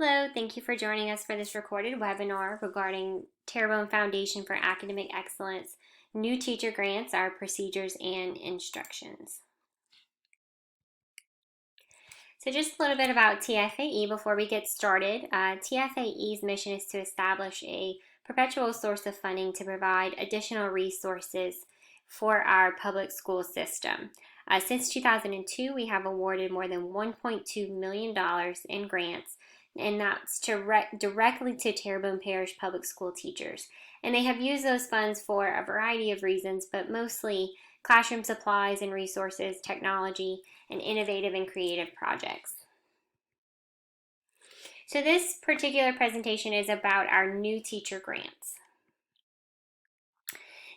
Hello, thank you for joining us for this recorded webinar regarding Terrebonne Foundation for Academic Excellence, new teacher grants, our procedures and instructions. So just a little bit about TFAE before we get started. TFAE's mission is to establish a perpetual source of funding to provide additional resources for our public school system. Since 2002, we have awarded more than $1.2 million in grants, and that's directly to Terrebonne Parish public school teachers. And they have used those funds for a variety of reasons, but mostly classroom supplies and resources, technology, and innovative and creative projects. So this particular presentation is about our new teacher grants.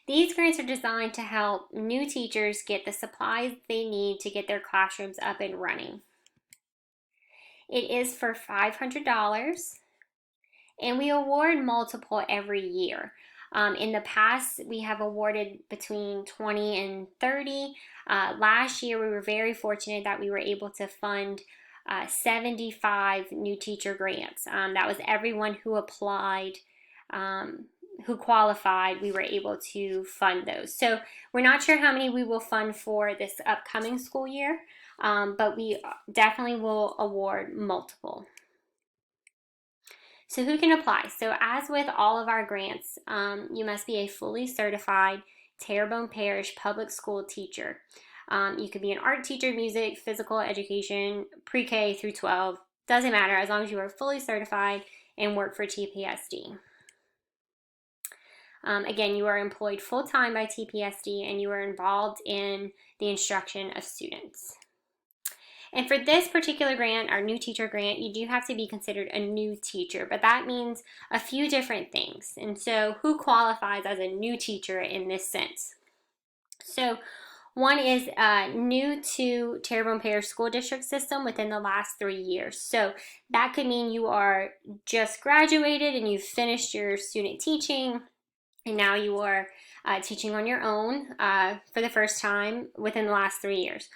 These grants are designed to help new teachers get the supplies they need to get their classrooms up and running. It is for $500, and we award multiple every year. In the past, we have awarded between 20 and 30. Last year, we were very fortunate that we were able to fund 75 new teacher grants. That was everyone who applied, who qualified. We were able to fund those. So we're not sure how many we will fund for this upcoming school year, but we definitely will award multiple. So who can apply? So as with all of our grants, you must be a fully certified Terrebonne Parish public school teacher. You could be an art teacher, music, physical education, pre-K through 12. Doesn't matter as long as you are fully certified and work for TPSD. Again, you are employed full-time by TPSD and you are involved in the instruction of students. And for this particular grant, our new teacher grant, you do have to be considered a new teacher, but that means a few different things. And so who qualifies as a new teacher in this sense? So one is new to Terrebonne Parish School District system within the last 3 years. So that could mean you are just graduated and you've finished your student teaching, and now you are teaching on your own for the first time within the last 3 years.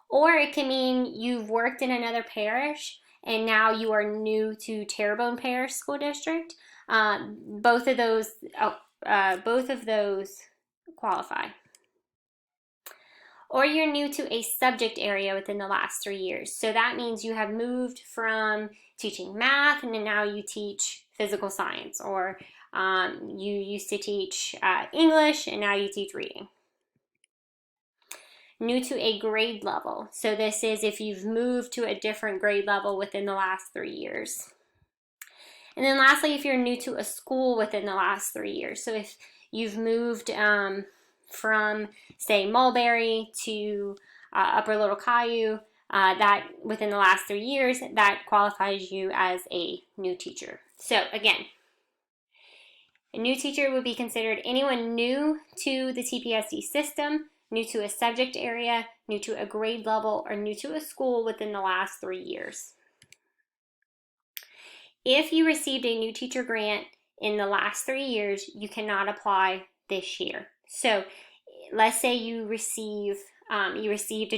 Or it can mean you've worked in another parish and now you are new to Terrebonne Parish School District. Both of those qualify. Or you're new to a subject area within the last 3 years. So that means you have moved from teaching math and now you teach physical science, or you used to teach English and now you teach reading. New to a grade level. So this is if you've moved to a different grade level within the last 3 years. And then lastly, if you're new to a school within the last 3 years. So if you've moved from, say, Mulberry to Upper Little Caillou, that within the last 3 years, that qualifies you as a new teacher. So again, a new teacher would be considered anyone new to the TPSD system, new to a subject area, new to a grade level, or new to a school within the last 3 years. If you received a new teacher grant in the last 3 years, you cannot apply this year. So let's say you received a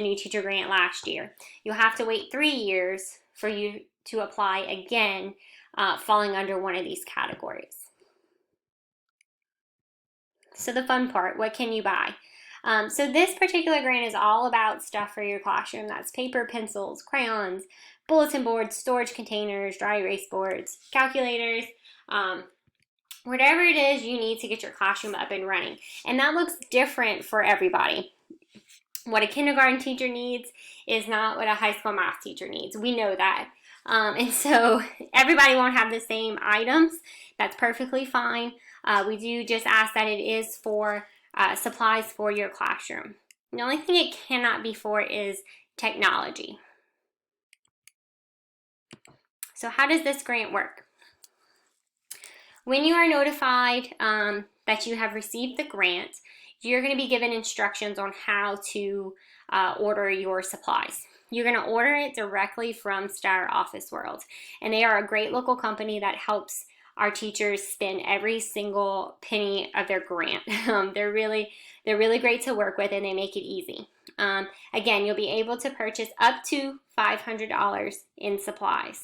new teacher grant last year. You'll have to wait 3 years for you to apply again, falling under one of these categories. So the fun part, what can you buy? So this particular grant is all about stuff for your classroom. That's paper, pencils, crayons, bulletin boards, storage containers, dry erase boards, calculators, whatever it is you need to get your classroom up and running. And that looks different for everybody. What a kindergarten teacher needs is not what a high school math teacher needs. We know that. And so everybody won't have the same items. That's perfectly fine. We do just ask that it is for supplies for your classroom. The only thing it cannot be for is technology. So how does this grant work? When you are notified that you have received the grant, you're going to be given instructions on how to order your supplies. You're going to order it directly from Star Office World, and they are a great local company that helps our teachers spend every single penny of their grant. They're really great to work with, and they make it easy. Again, you'll be able to purchase up to $500 in supplies.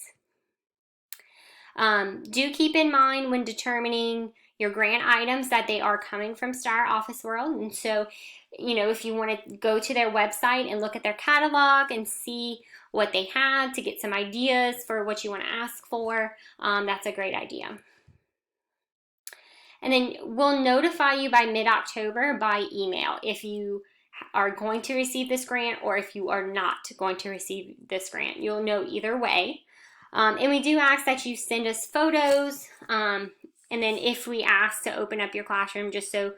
Do keep in mind when determining your grant items that they are coming from Star Office World. And so, if you want to go to their website and look at their catalog and see what they have to get some ideas for what you want to ask for, that's a great idea. And then we'll notify you by mid-October by email if you are going to receive this grant or if you are not going to receive this grant. You'll know either way. And we do ask that you send us photos, and then if we ask to open up your classroom just so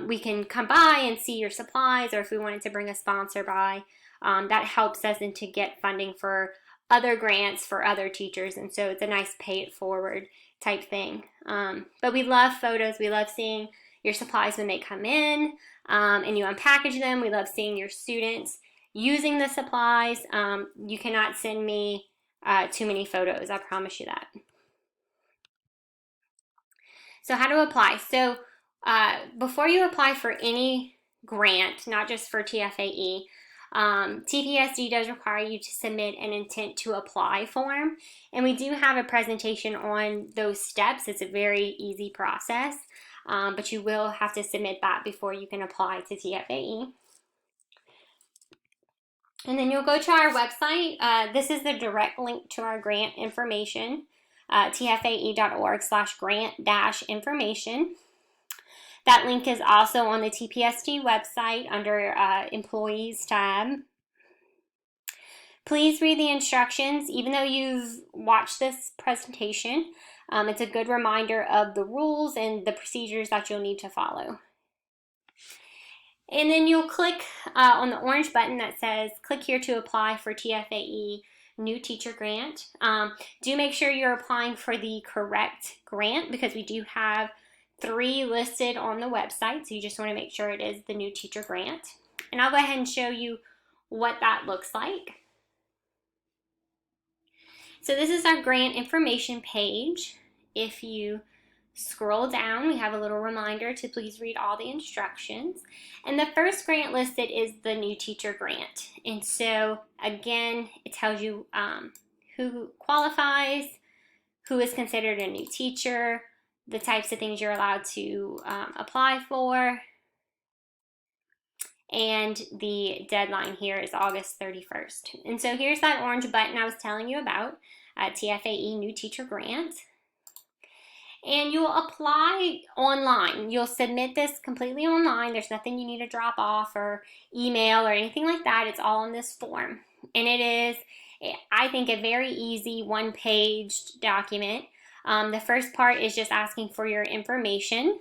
we can come by and see your supplies, or if we wanted to bring a sponsor by, that helps us and to get funding for other grants for other teachers. And so it's a nice pay it forward type thing. But we love photos. We love seeing your supplies when they come in, and you unpackage them. We love seeing your students using the supplies. You cannot send me too many photos, I promise you that. So how to apply? So before you apply for any grant, not just for TFAE, TPSD does require you to submit an intent to apply form, and we do have a presentation on those steps. It's a very easy process, but you will have to submit that before you can apply to TFAE. And then you'll go to our website. This is the direct link to our grant information, tfae.org/grant-information. That link is also on the TPSD website under Employees tab. Please read the instructions. Even though you've watched this presentation, it's a good reminder of the rules and the procedures that you'll need to follow. And then you'll click on the orange button that says click here to apply for TFAE new teacher grant. Do make sure you're applying for the correct grant because we do have 3 listed on the website, so you just want to make sure it is the new teacher grant. And I'll go ahead and show you what that looks like. So this is our grant information page. If you scroll down, we have a little reminder to please read all the instructions. And the first grant listed is the new teacher grant. And so again, it tells you who qualifies, who is considered a new teacher, the types of things you're allowed to apply for, and the deadline here is August 31st. And so here's that orange button I was telling you about, TFAE New Teacher Grant. And you'll apply online. You'll submit this completely online. There's nothing you need to drop off or email or anything like that. It's all in this form. And it is, I think, a very easy one-page document. The first part is just asking for your information.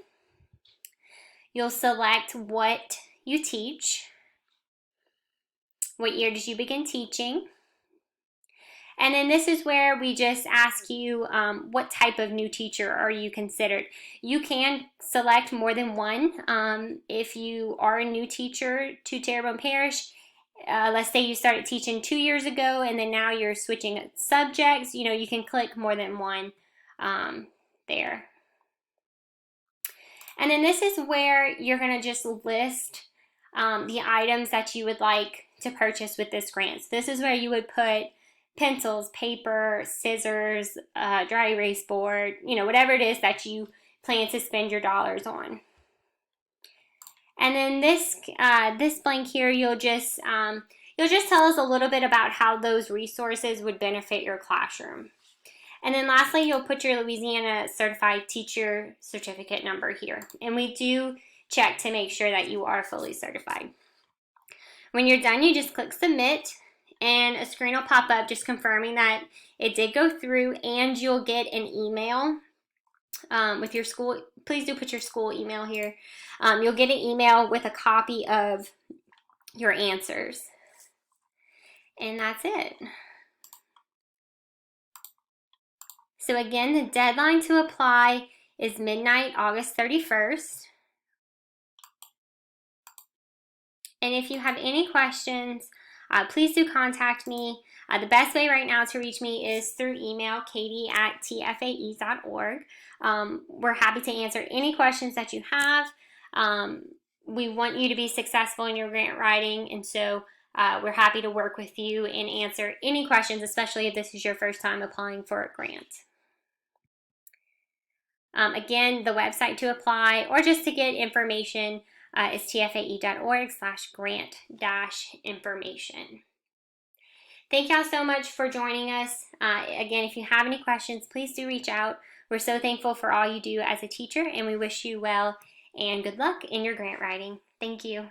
You'll select what you teach. What year did you begin teaching? And then this is where we just ask you what type of new teacher are you considered. You can select more than one. If you are a new teacher to Terrebonne Parish, let's say you started teaching 2 years ago and then now you're switching subjects, you can click more than one there. And then this is where you're going to just list the items that you would like to purchase with this grant. So this is where you would put pencils, paper, scissors, dry erase board, whatever it is that you plan to spend your dollars on. And then this blank here, you'll just tell us a little bit about how those resources would benefit your classroom. And then lastly, you'll put your Louisiana Certified Teacher Certificate number here. And we do check to make sure that you are fully certified. When you're done, you just click Submit, and a screen will pop up just confirming that it did go through, and you'll get an email with your school. Please do put your school email here. You'll get an email with a copy of your answers. And that's it. So again, the deadline to apply is midnight, August 31st. And if you have any questions, please do contact me. The best way right now to reach me is through email, katie@tfae.org. We're happy to answer any questions that you have. We want you to be successful in your grant writing, and so we're happy to work with you and answer any questions, especially if this is your first time applying for a grant. Again, the website to apply or just to get information is tfae.org/grant-information. Thank y'all so much for joining us. Again, if you have any questions, please do reach out. We're so thankful for all you do as a teacher, and we wish you well and good luck in your grant writing. Thank you.